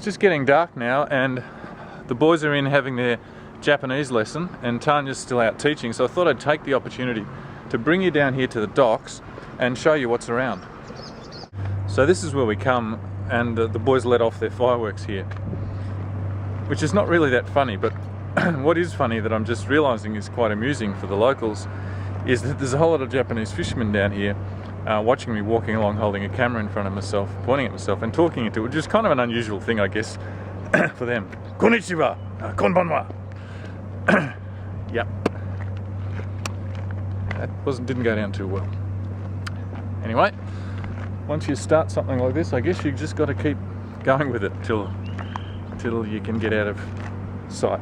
just getting dark now, and the boys are in having their Japanese lesson, and Tanya's still out teaching, so I thought I'd take the opportunity to bring you down here to the docks and show you what's around. So this is where we come, and the boys let off their fireworks here, which is not really that funny, but what is funny that I'm just realising is quite amusing for the locals is that there's a whole lot of Japanese fishermen down here watching me walking along holding a camera in front of myself, pointing at myself and talking into it, which is kind of an unusual thing, I guess, for them. Konnichiwa, konbanwa. Yep. That didn't go down too well. Anyway, once you start something like this, I guess you just got to keep going with it till you can get out of sight.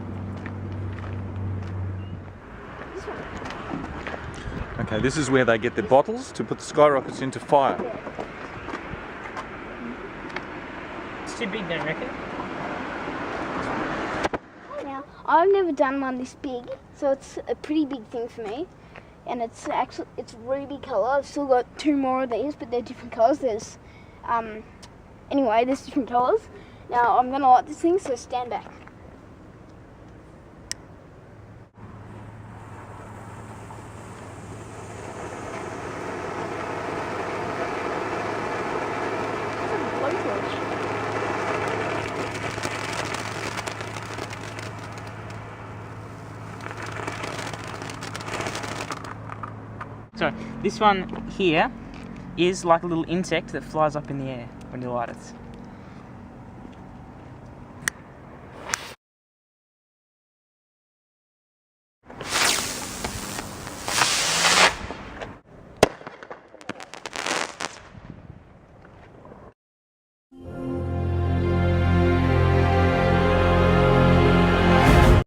Okay, this is where they get their bottles to put the skyrockets into fire. It's too big, don't you reckon? Now, I've never done one this big, so it's a pretty big thing for me. And it's ruby colour. I've still got 2 more of these, but they're different colours. There's different colours. Now I'm gonna light this thing, so stand back. So this one here is like a little insect that flies up in the air when you light it.